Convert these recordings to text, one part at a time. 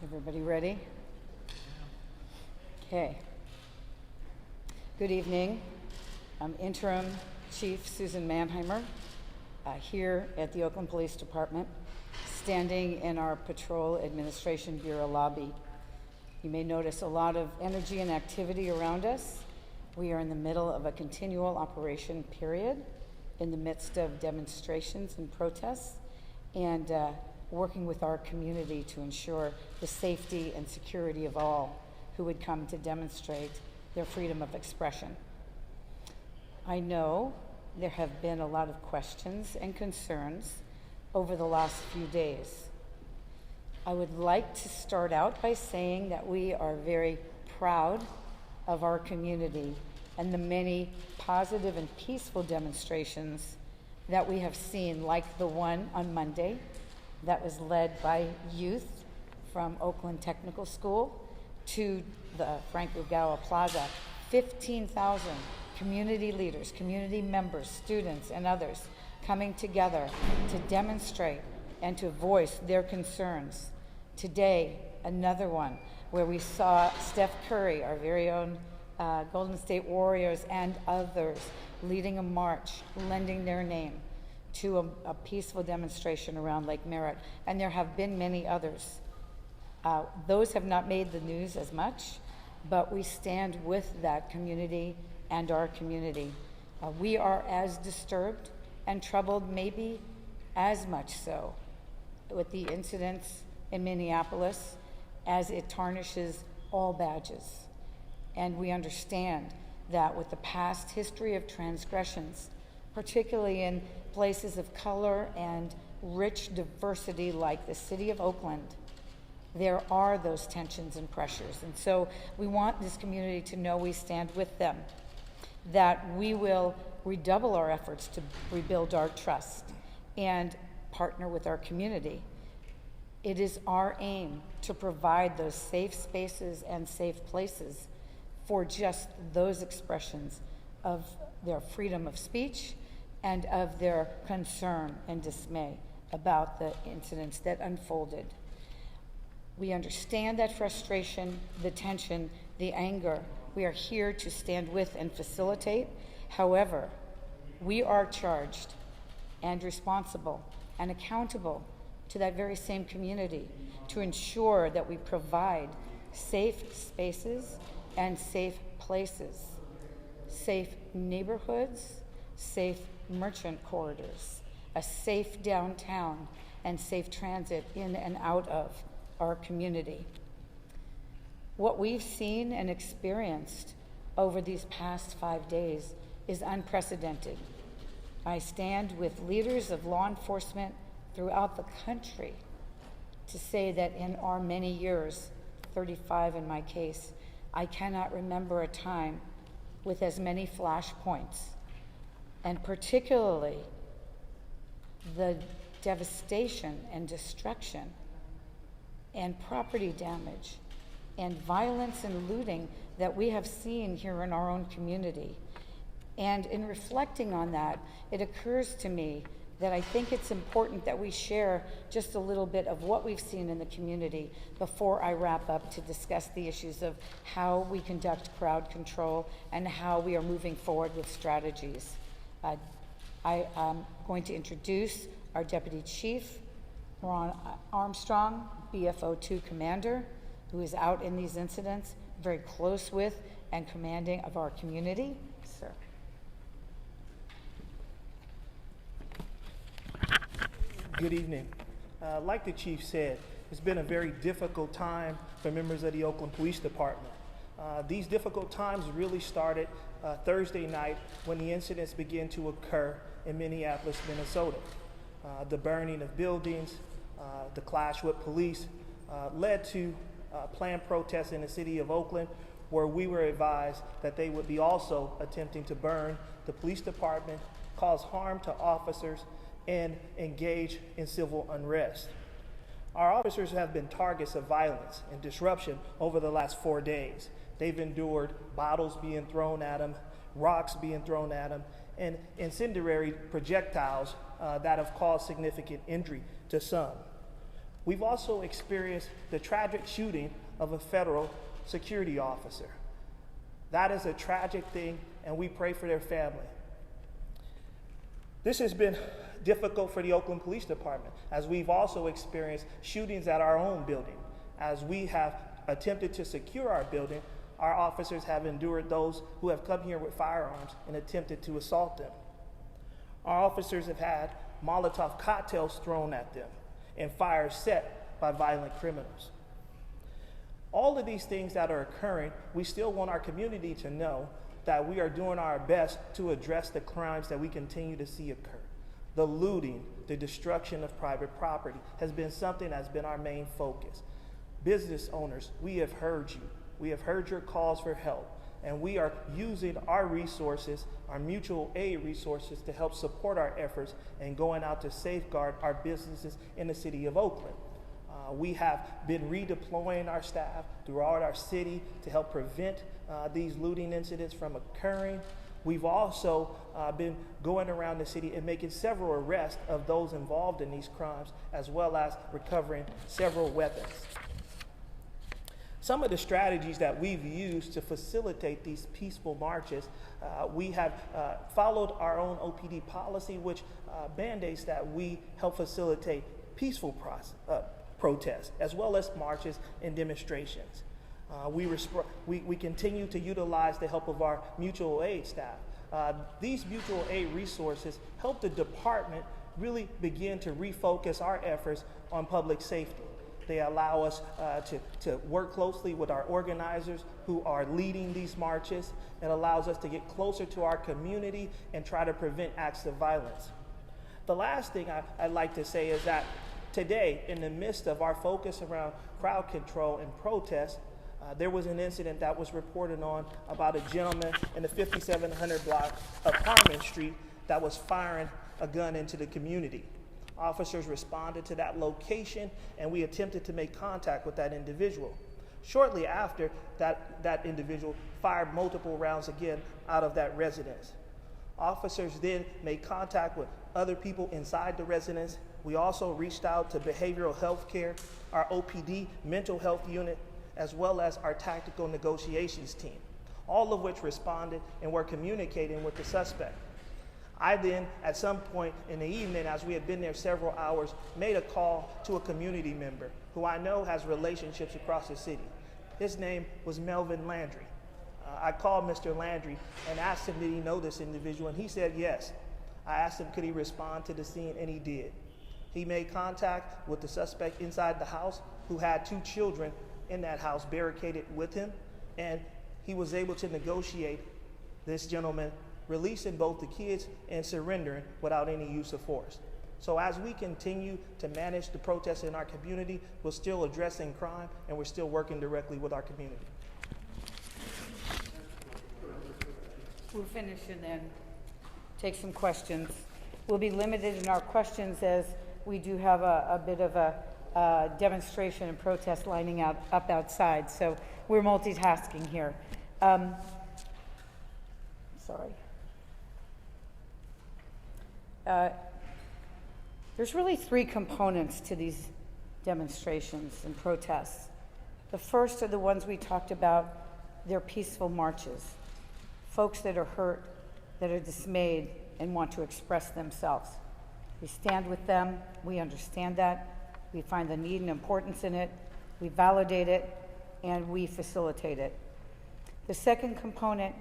Everybody ready? Okay. Good evening. I'm Interim Chief Susan Manheimer here at the Oakland Police Department, standing in our Patrol Administration Bureau lobby. You may notice a lot of energy and activity around us. We are in the middle of a continual operation period, in the midst of demonstrations and protests, and working with our community to ensure the safety and security of all who would come to demonstrate their freedom of expression. I know there have been a lot of questions and concerns over the last few days. I would like to start out by saying that we are very proud of our community and the many positive and peaceful demonstrations that we have seen, like the one on Monday that was led by youth from Oakland Technical School to the Frank Rugawa Plaza. 15,000 community leaders, community members, students, and others coming together to demonstrate and to voice their concerns. Today, another one where we saw Steph Curry, our very own Golden State Warriors, and others leading a march, lending their name to a peaceful demonstration around Lake Merritt, and there have been many others. Those have not made the news as much, but we stand with that community and our community. We are as disturbed and troubled, maybe as much so, with the incidents in Minneapolis, as it tarnishes all badges. And we understand that with the past history of transgressions, particularly in places of color and rich diversity like the city of Oakland, there are those tensions and pressures. And so we want this community to know we stand with them, that we will redouble our efforts to rebuild our trust and partner with our community. It is our aim to provide those safe spaces and safe places for just those expressions of their freedom of speech and of their concern and dismay about the incidents that unfolded. We understand that frustration, the tension, the anger. We are here to stand with and facilitate. However, we are charged and responsible and accountable to that very same community to ensure that we provide safe spaces and safe places, safe neighborhoods, safe merchant corridors, a safe downtown, and safe transit in and out of our community. What we've seen and experienced over these past 5 days is unprecedented. I stand with leaders of law enforcement throughout the country to say that in our many years, 35 in my case, I cannot remember a time with as many flashpoints, and particularly the devastation and destruction and property damage and violence and looting that we have seen here in our own community. And in reflecting on that, it occurs to me that I think it's important that we share just a little bit of what we've seen in the community before I wrap up to discuss the issues of how we conduct crowd control and how we are moving forward with strategies. I am going to introduce our Deputy Chief, Leronne Armstrong, BFO2 Commander, who is out in these incidents, very close with and commanding of our community. Sir. Good evening. Like the Chief said, it's been a very difficult time for members of the Oakland Police Department. These difficult times really started Thursday night when the incidents began to occur in Minneapolis, Minnesota. The burning of buildings, the clash with police led to planned protests in the city of Oakland, where we were advised that they would be also attempting to burn the police department, cause harm to officers, and engage in civil unrest. Our officers have been targets of violence and disruption over the last 4 days. They've endured bottles being thrown at them, rocks being thrown at them, and incendiary projectiles that have caused significant injury to some. We've also experienced the tragic shooting of a federal security officer. That is a tragic thing, and we pray for their family. This has been difficult for the Oakland Police Department, as we've also experienced shootings at our own building. As we have attempted to secure our building, our officers have endured those who have come here with firearms and attempted to assault them. Our officers have had Molotov cocktails thrown at them and fires set by violent criminals. All of these things that are occurring, we still want our community to know that we are doing our best to address the crimes that we continue to see occur. The looting, the destruction of private property has been something that's been our main focus. Business owners, we have heard you. We have heard your calls for help, and we are using our resources, our mutual aid resources, to help support our efforts and going out to safeguard our businesses in the city of Oakland. We have been redeploying our staff throughout our city to help prevent these looting incidents from occurring. We've also been going around the city and making several arrests of those involved in these crimes, as well as recovering several weapons. Some of the strategies that we've used to facilitate these peaceful marches, we have followed our own OPD policy, which mandates that we help facilitate peaceful protests, as well as marches and demonstrations. We continue to utilize the help of our mutual aid staff. These mutual aid resources help the department really begin to refocus our efforts on public safety. They allow us to work closely with our organizers who are leading these marches. It allows us to get closer to our community and try to prevent acts of violence. The last thing I'd like to say is that today, in the midst of our focus around crowd control and protest, there was an incident that was reported on about a gentleman in the 5700 block of Harmon Street that was firing a gun into the community. Officers responded to that location, and we attempted to make contact with that individual. Shortly after, that individual fired multiple rounds again out of that residence. Officers then made contact with other people inside the residence. We also reached out to behavioral health care, our OPD mental health unit, as well as our tactical negotiations team, all of which responded and were communicating with the suspect. I then, at some point in the evening, as we had been there several hours, made a call to a community member who I know has relationships across the city. His name was Melvin Landry. I called Mr. Landry and asked him, did he know this individual? And he said yes. I asked him, could he respond to the scene, and he did. He made contact with the suspect inside the house, who had 2 children in that house barricaded with him, and he was able to negotiate this gentleman releasing both the kids and surrendering without any use of force. So as we continue to manage the protests in our community, we're still addressing crime, and we're still working directly with our community. We'll finish and then take some questions. We'll be limited in our questions as we do have a bit of a demonstration and protest lining up outside, so we're multitasking here. Sorry. There's really 3 components to these demonstrations and protests. The first are the ones we talked about. They're peaceful marches. Folks that are hurt, that are dismayed, and want to express themselves. We stand with them. We understand that. We find the need and importance in it. We validate it, and we facilitate it. The second component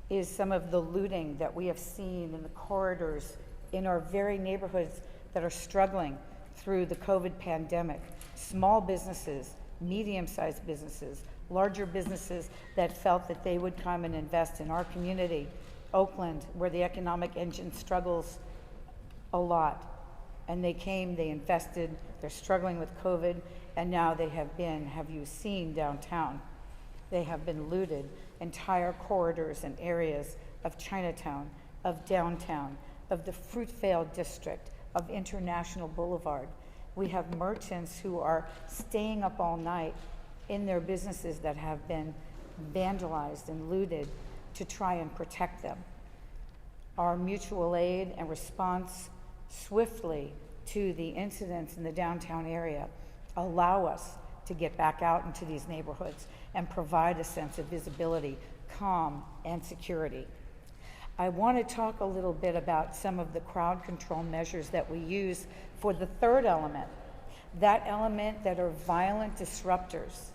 is some of the looting that we have seen in the corridors in our very neighborhoods that are struggling through the COVID pandemic. Small businesses, medium-sized businesses, larger businesses that felt that they would come and invest in our community, Oakland, where the economic engine struggles a lot. And they came, they invested, they're struggling with COVID, and now they have you seen downtown? They have been looted, entire corridors and areas of Chinatown, of downtown, of the Fruitvale District, of International Boulevard. We have merchants who are staying up all night in their businesses that have been vandalized and looted to try and protect them. Our mutual aid and response swiftly to the incidents in the downtown area allow us to get back out into these neighborhoods and provide a sense of visibility, calm, and security. I want to talk a little bit about some of the crowd control measures that we use for the third element, that element that are violent disruptors,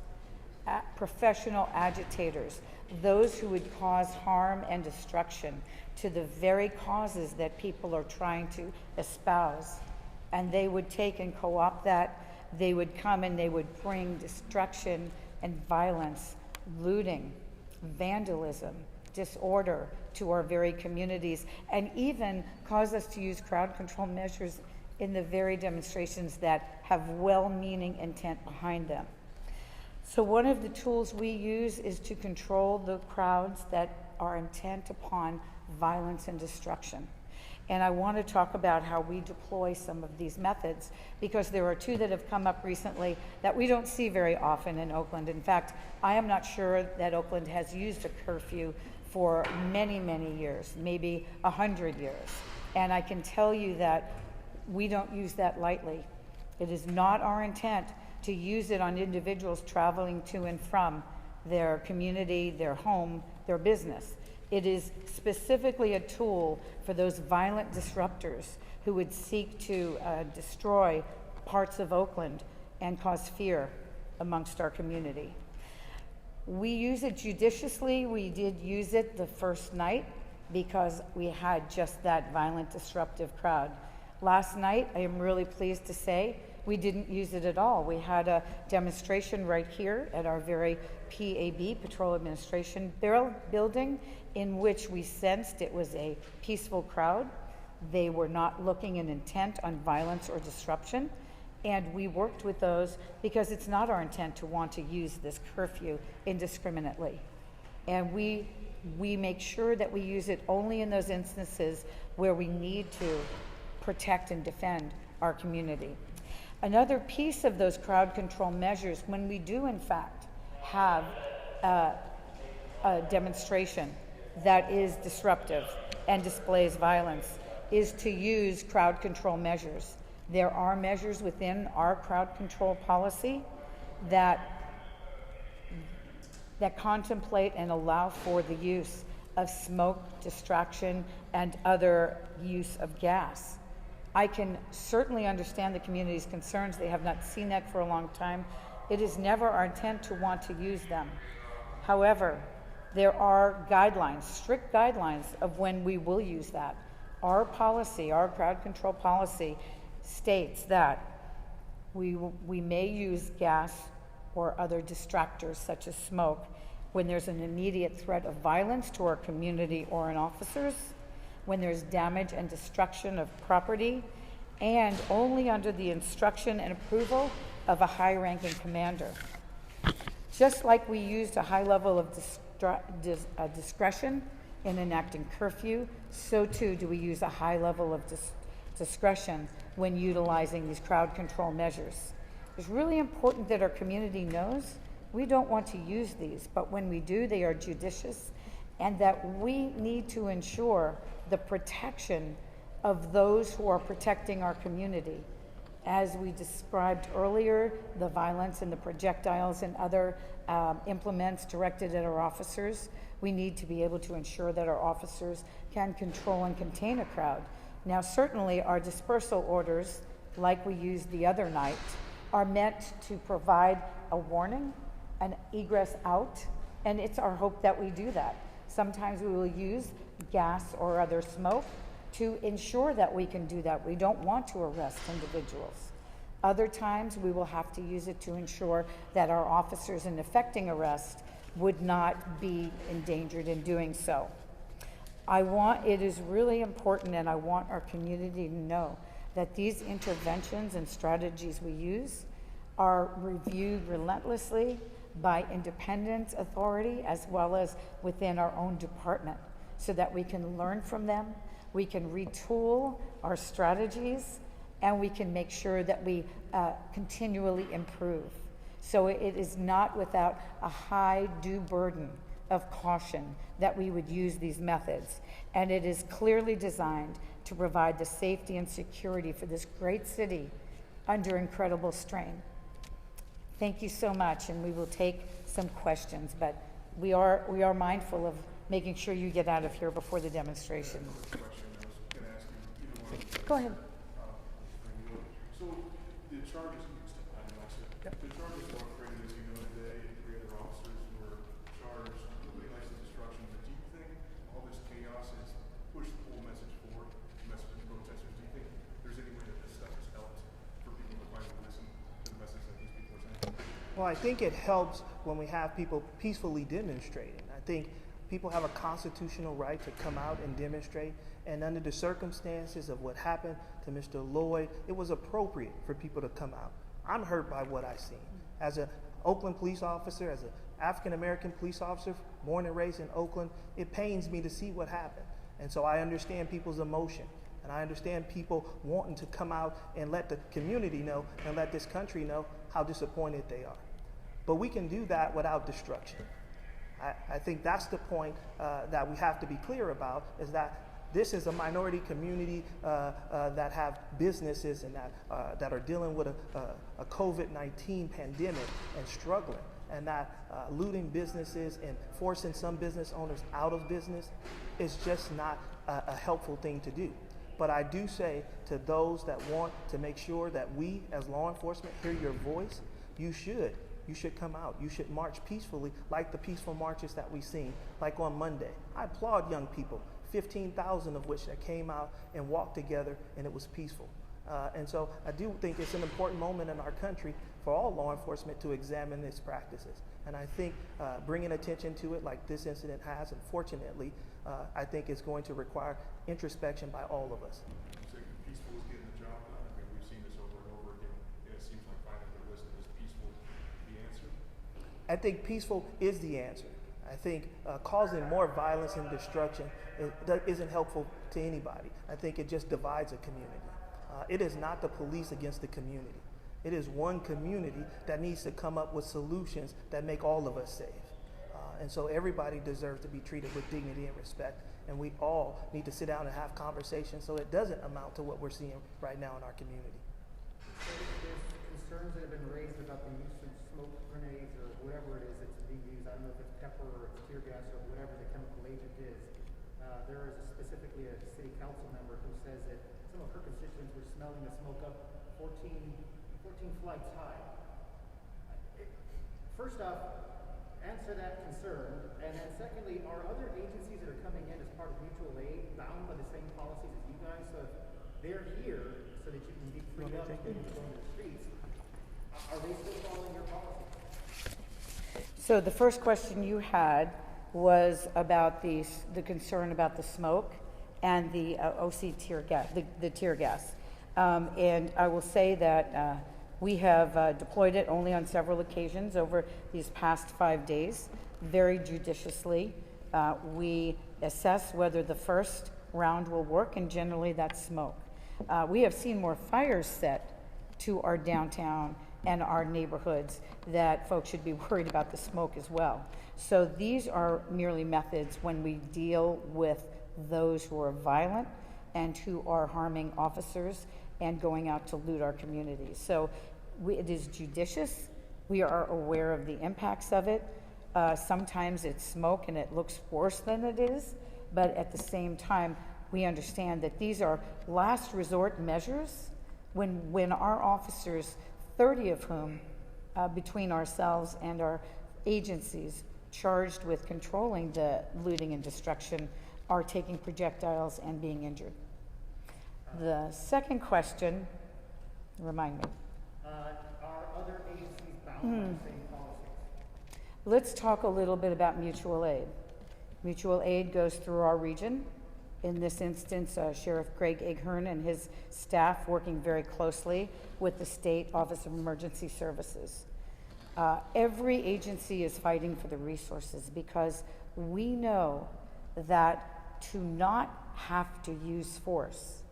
professional agitators, those who would cause harm and destruction to the very causes that people are trying to espouse. And they would take and co-opt that. They would come and they would bring destruction and violence, looting, vandalism, disorder to our very communities, and even cause us to use crowd control measures in the very demonstrations that have well-meaning intent behind them. So one of the tools we use is to control the crowds that are intent upon violence and destruction. And I want to talk about how we deploy some of these methods, because there are two that have come up recently that we don't see very often in Oakland. In fact, I am not sure that Oakland has used a curfew for many, many years, maybe 100 years. And I can tell you that we don't use that lightly. It is not our intent to use it on individuals traveling to and from their community, their home, their business. It is specifically a tool for those violent disruptors who would seek to destroy parts of Oakland and cause fear amongst our community. We use it judiciously. We did use it the first night because we had just that violent disruptive crowd. Last night, I am really pleased to say, we didn't use it at all. We had a demonstration right here at our very PAB, Patrol Administration building, in which we sensed it was a peaceful crowd. They were not looking in intent on violence or disruption. And we worked with those because it's not our intent to want to use this curfew indiscriminately. And we make sure that we use it only in those instances where we need to protect and defend our community. Another piece of those crowd control measures, when we do in fact have a demonstration that is disruptive and displays violence, is to use crowd control measures. There are measures within our crowd control policy that contemplate and allow for the use of smoke, distraction, and other use of gas. I can certainly understand the community's concerns. They have not seen that for a long time. It is never our intent to want to use them. However, there are guidelines, strict guidelines of when we will use that. Our policy, our crowd control policy, states that we may use gas or other distractors such as smoke when there's an immediate threat of violence to our community or an officers, when there's damage and destruction of property, and only under the instruction and approval of a high-ranking commander. Just like we used a high level of discretion in enacting curfew, so too do we use a high level of discretion when utilizing these crowd control measures. It's really important that our community knows we don't want to use these, but when we do, they are judicious, and that we need to ensure the protection of those who are protecting our community. As we described earlier, the violence and the projectiles and other implements directed at our officers, we need to be able to ensure that our officers can control and contain a crowd. Now, certainly our dispersal orders, like we used the other night, are meant to provide a warning, an egress out, and it's our hope that we do that. Sometimes we will use gas or other smoke to ensure that we can do that. We don't want to arrest individuals. Other times we will have to use it to ensure that our officers in effecting arrest would not be endangered in doing so. It is really important, and I want our community to know that these interventions and strategies we use are reviewed relentlessly by independent authority as well as within our own department, so that we can learn from them, we can retool our strategies, and we can make sure that we continually improve. So it is not without a high due burden of caution that we would use these methods. And it is clearly designed to provide the safety and security for this great city under incredible strain. Thank you so much, and we will take some questions, but we are mindful of making sure you get out of here before the demonstration. Question I was going to ask you, either one of you. Go ahead. So the charges, the charges were created, as you know, today, and 3 other officers were charged with license destruction. But do you think all this chaos has pushed the whole message forward, the message of protesters? Do you think there's any way that this stuff has helped for people to finally listen to the message that these people are saying? Well, I think it helps when we have people peacefully demonstrating. I think people have a constitutional right to come out and demonstrate, and under the circumstances of what happened to Mr. Lloyd, it was appropriate for people to come out. I'm hurt by what I've seen. As an Oakland police officer, as an African-American police officer, born and raised in Oakland, it pains me to see what happened. And so I understand people's emotion, and I understand people wanting to come out and let the community know and let this country know how disappointed they are. But we can do that without destruction. I think that's the point that we have to be clear about, is that this is a minority community that have businesses and that are dealing with a COVID-19 pandemic and struggling, and that looting businesses and forcing some business owners out of business is just not a helpful thing to do. But I do say to those that want to make sure that we as law enforcement hear your voice, you should come out. You should march peacefully, like the peaceful marches that we've seen, like on Monday. I applaud young people, 15,000 of which that came out and walked together, and it was peaceful. And so I do think it's an important moment in our country for all law enforcement to examine its practices. And I think bringing attention to it like this incident has, unfortunately, I think is going to require introspection by all of us. So peaceful is getting the job done. I mean, we've seen this over and over again. It seems like finally they're listening. Is peaceful the answer? I think peaceful is the answer. I think causing more violence and destruction isn't helpful to anybody. I think it just divides a community. It is not the police against the community. It is one community that needs to come up with solutions that make all of us safe. And so everybody deserves to be treated with dignity and respect. And we all need to sit down and have conversations so it doesn't amount to what we're seeing right now in our community. There's concerns that have been raised about the use of smoke grenades or whatever it is that's being used. I don't know if it's pepper or it's tear gas or whatever the chemical agent is. There is specifically a city council member who says that some of her constituents were smelling the smoke up 14 flights high. First off, answer that concern, and then secondly, are other agencies that are coming in as part of mutual aid bound by the same policies as you guys? So if they're here so that you can be freed up and go into the streets, are they still following your policy? So the first question you had was about the concern about the smoke and the OC tear gas, the tear gas. And I will say that we have deployed it only on several occasions over these past 5 days, very judiciously. We assess whether the first round will work, and generally that's smoke. We have seen more fires set to our downtown and our neighborhoods that folks should be worried about the smoke as well. So these are merely methods when we deal with those who are violent and who are harming officers and going out to loot our communities. So it is judicious. We are aware of the impacts of it. Sometimes it's smoke and it looks worse than it is, but at the same time, we understand that these are last resort measures when our officers, 30 of whom, between ourselves and our agencies charged with controlling the looting and destruction, are taking projectiles and being injured. The second question, remind me. Are other agencies bound by the same policies? Let's talk a little bit about mutual aid. Mutual aid goes through our region. In this instance, Sheriff Greg Aghern and his staff working very closely with the State Office of Emergency Services. Every agency is fighting for the resources because we know that to not have to use force,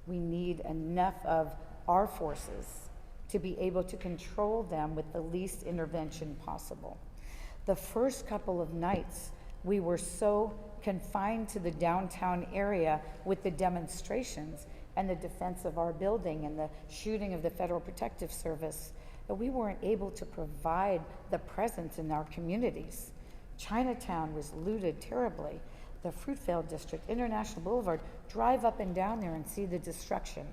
we need enough of our forces to be able to control them with the least intervention possible. The first couple of nights, we were so confined to the downtown area with the demonstrations and the defense of our building and the shooting of the Federal Protective Service that we weren't able to provide the presence in our communities. Chinatown was looted terribly. The Fruitvale District, International Boulevard, drive up and down there and see the destruction.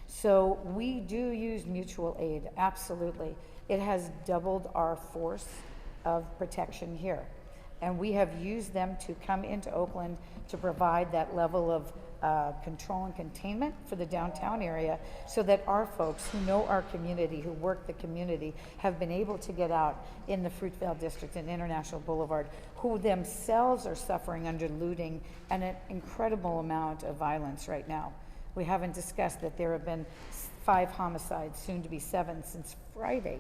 So we do use mutual aid, absolutely. It has doubled our force of protection here. And we have used them to come into Oakland to provide that level of control and containment for the downtown area, so that our folks who know our community, who work the community, have been able to get out in the Fruitvale District and International Boulevard, who themselves are suffering under looting and an incredible amount of violence right now. We haven't discussed that there have been 5 homicides, soon to be 7, since Friday.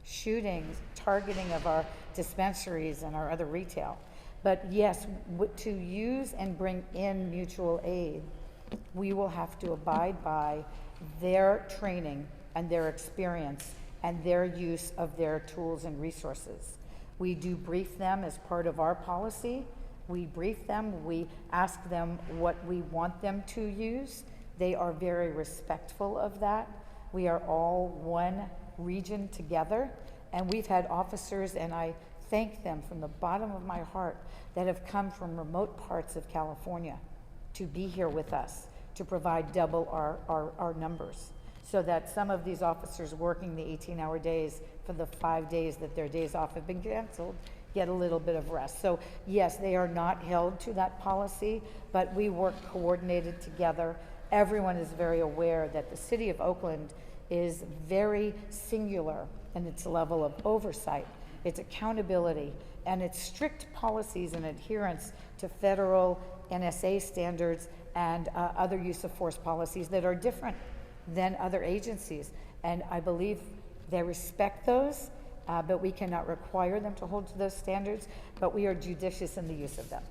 Shootings, targeting of our dispensaries and our other retail. But yes, to use and bring in mutual aid, we will have to abide by their training and their experience and their use of their tools and resources. We do brief them as part of our policy. We brief them, we ask them what we want them to use. They are very respectful of that. We are all one region together, and we've had officers, and I thank them from the bottom of my heart, that have come from remote parts of California to be here with us, to provide double our numbers, so that some of these officers working the 18-hour days for the 5 days that their days off have been canceled get a little bit of rest. So yes, they are not held to that policy, but we work coordinated together. Everyone is very aware that the city of Oakland is very singular in its level of oversight, its accountability, and its strict policies and adherence to federal NSA standards and other use of force policies that are different than other agencies. And I believe they respect those, but we cannot require them to hold to those standards, but we are judicious in the use of them.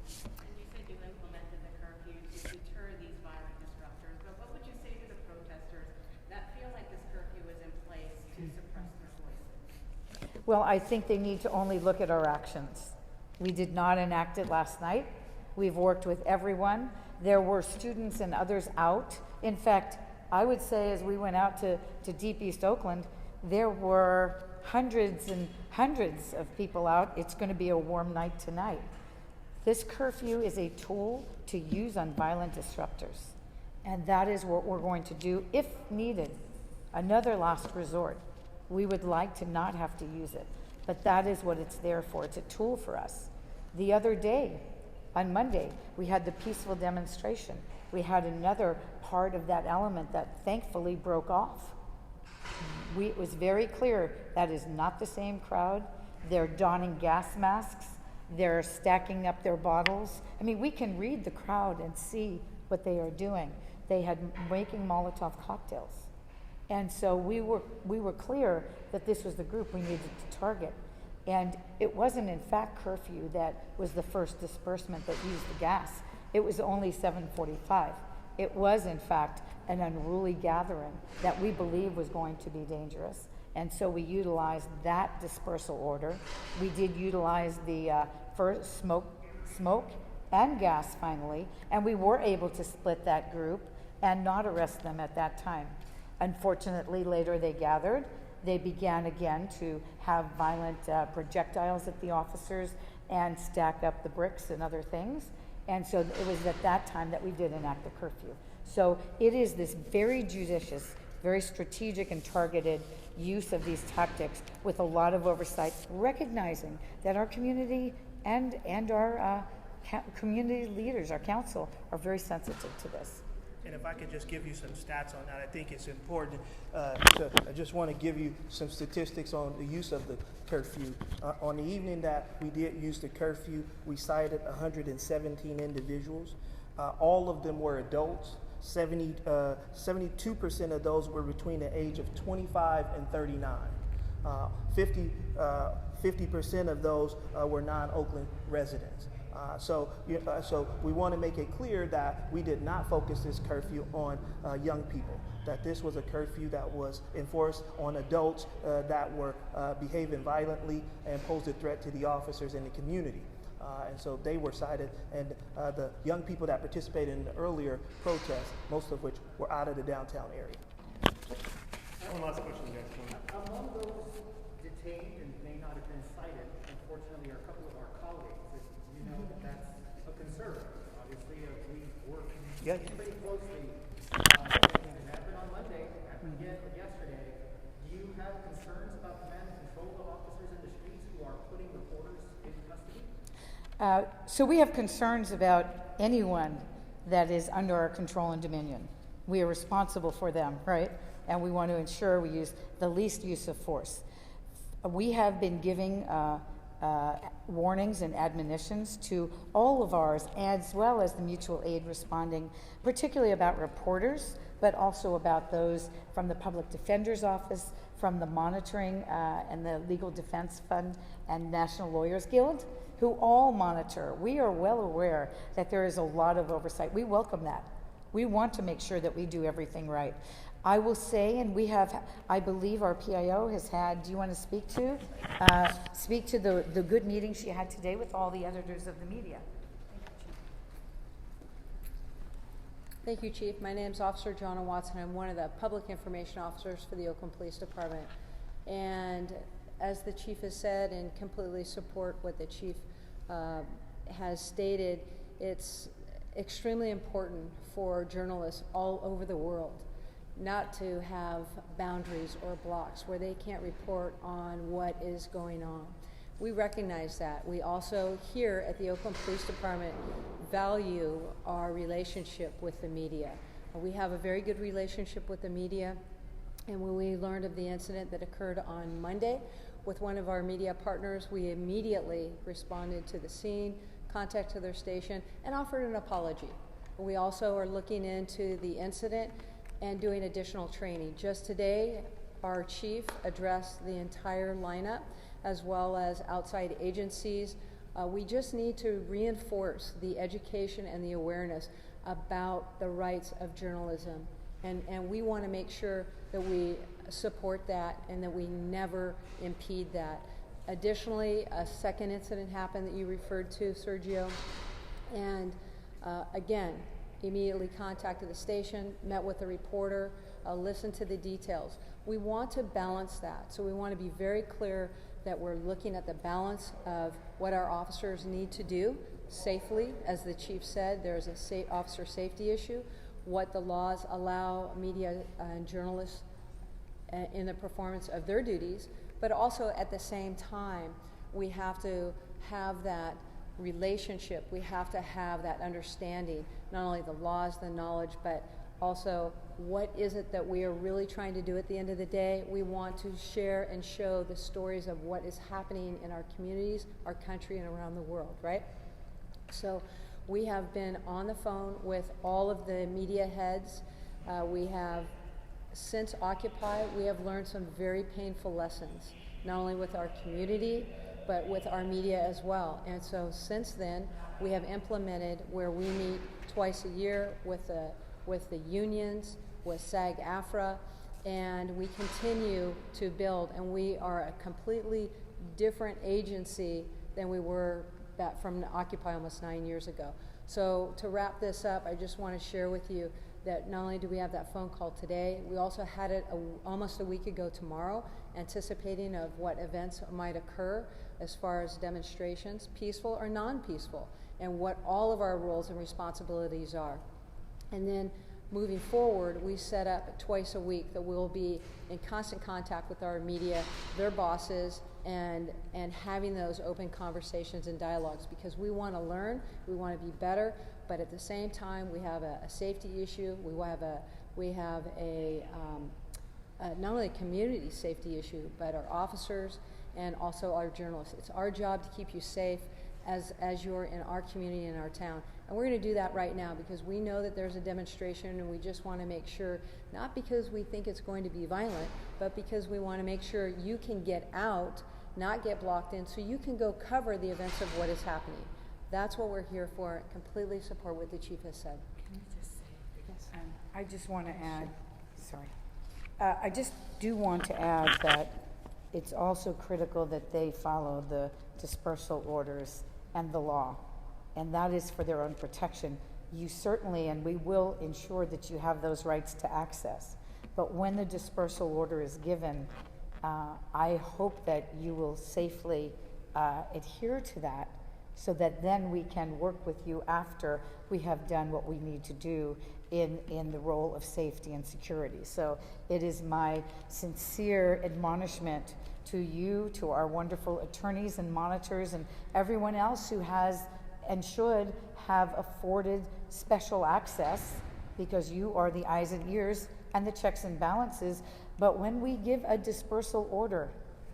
And you said you implemented the curfew to deter these violent disruptors, but what would you say to the protesters that feel like this curfew was in place to suppress their voices? Well, I think they need to only look at our actions. We did not enact it last night. We've worked with everyone. There were students and others out. In fact, I would say as we went out to Deep East Oakland, there were hundreds and hundreds of people out. It's going to be a warm night tonight. This curfew is a tool to use on violent disruptors. And that is what we're going to do if needed. Another last resort. We would like to not have to use it, but that is what it's there for. It's a tool for us. The other day, on Monday, we had the peaceful demonstration. We had another part of that element that thankfully broke off. It was very clear that is not the same crowd. They're donning gas masks. They're stacking up their bottles. I mean, we can read the crowd and see what they are doing. They had making Molotov cocktails. And so we were clear that this was the group we needed to target. And it wasn't, in fact, curfew that was the first disbursement that used the gas. It was only 7:45. It was, in fact, an unruly gathering that we believe was going to be dangerous. And so we utilized that dispersal order. We did utilize the first smoke and gas finally, and we were able to split that group and not arrest them at that time. Unfortunately, later they gathered. They began again to have violent projectiles at the officers and stack up the bricks and other things. And so it was at that time that we did enact the curfew. So it is this very judicious, very strategic and targeted use of these tactics with a lot of oversight, recognizing that our community and our community leaders, our council, are very sensitive to this. And if I could just give you some stats on that, I think it's important. I just want to give you some statistics on the use of the curfew. On the evening that we did use the curfew, we cited 117 individuals. All of them were adults. 72% of those were between the age of 25 and 39. 50% of those were non-Oakland residents. So we want to make it clear that we did not focus this curfew on young people, that this was a curfew that was enforced on adults that were behaving violently and posed a threat to the officers in the community. And so they were cited, and the young people that participated in the earlier protests, most of which were out of the downtown area. one last question, guys. Among those detained and may not have been cited, unfortunately, are a couple of our colleagues. You know that that's a concern. Obviously, we work pretty closely. It happened on Monday, it happened again yesterday. Do you have concerns about the man in control of officers in the streets who are putting reporters in custody? So we have concerns about anyone that is under our control and dominion. We are responsible for them, right? And we want to ensure we use the least use of force. We have been giving warnings and admonitions to all of ours, as well as the mutual aid responding, particularly about reporters, but also about those from the Public Defender's Office, from the Monitoring and the Legal Defense Fund and National Lawyers Guild, who all monitor. We are well aware that there is a lot of oversight. We welcome that. We want to make sure that we do everything right. I will say, and we have, I believe our PIO has had, do you want to speak to the good meeting she had today with all the editors of the media? Thank you, Chief. My name is Officer Jonah Watson. I'm one of the public information officers for the Oakland Police Department. And as the Chief has said, and completely support what the Chief has stated, it's extremely important for journalists all over the world not to have boundaries or blocks where they can't report on what is going on. We recognize that. We also here at the Oakland Police Department value our relationship with the media. We have a very good relationship with the media, and when we learned of the incident that occurred on Monday with one of our media partners, we immediately responded to the scene, contacted their station, and offered an apology. We also are looking into the incident and doing additional training. Just today, our chief addressed the entire lineup as well as outside agencies. We just need to reinforce the education and the awareness about the rights of journalism. And we want to make sure that we support that and that we never impede that. Additionally, a second incident happened that you referred to, Sergio, and again, immediately contacted the station, met with the reporter, listened to the details. We want to balance that, so we want to be very clear that we're looking at the balance of what our officers need to do safely. As the chief said, there's a officer safety issue, what the laws allow media and journalists in the performance of their duties, but also at the same time, we have to have that relationship, we have to have that understanding, not only the laws, the knowledge, but also what is it that we are really trying to do at the end of the day. We want to share and show the stories of what is happening in our communities, our country, and around the world, right? So we have been on the phone with all of the media heads. We have, since Occupy, we have learned some very painful lessons, not only with our community, but with our media as well. And so since then, we have implemented where we meet twice a year with the unions, with SAG-AFTRA, and we continue to build, and we are a completely different agency than we were back from Occupy almost 9 years ago. So to wrap this up, I just want to share with you that not only do we have that phone call today, we also had it almost a week ago tomorrow, anticipating of what events might occur as far as demonstrations, peaceful or non-peaceful, and what all of our roles and responsibilities are. And then moving forward, we set up twice a week that we'll be in constant contact with our media, their bosses, and having those open conversations and dialogues, because we want to learn, we want to be better, but at the same time we have a safety issue, we have a not only a community safety issue, but our officers and also our journalists. It's our job to keep you safe as you're in our community and our town. And we're going to do that right now because we know that there's a demonstration, and we just want to make sure, not because we think it's going to be violent, but because we want to make sure you can get out, not get blocked in, so you can go cover the events of what is happening. That's what we're here for. Completely support what the chief has said. Can I just say, yes, I just want to add, sorry. I just do want to add that it's also critical that they follow the dispersal orders and the law, and that is for their own protection. You certainly, and we will ensure that you have those rights to access, But when the dispersal order is given, I hope that you will safely adhere to that, so that then we can work with you after we have done what we need to do in the role of safety and security. So it is my sincere admonishment to you, to our wonderful attorneys and monitors and everyone else who has and should have afforded special access, because you are the eyes and ears and the checks and balances. But when we give a dispersal order,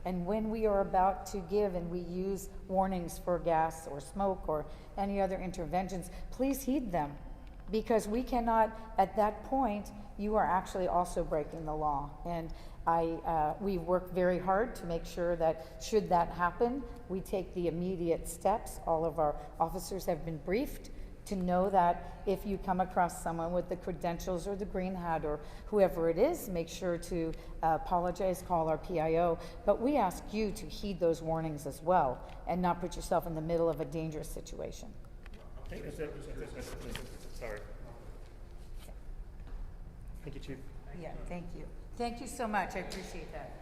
and when we are about to give and we use warnings for gas or smoke or any other interventions, please heed them, because we cannot, at that point, you are actually also breaking the law. And we work very hard to make sure that should that happen, we take the immediate steps. All of our officers have been briefed to know that if you come across someone with the credentials or the green hat or whoever it is, make sure to apologize, call our PIO. But we ask you to heed those warnings as well and not put yourself in the middle of a dangerous situation. Sorry. Thank you, Chief. Yeah, thank you. Thank you so much. I appreciate that.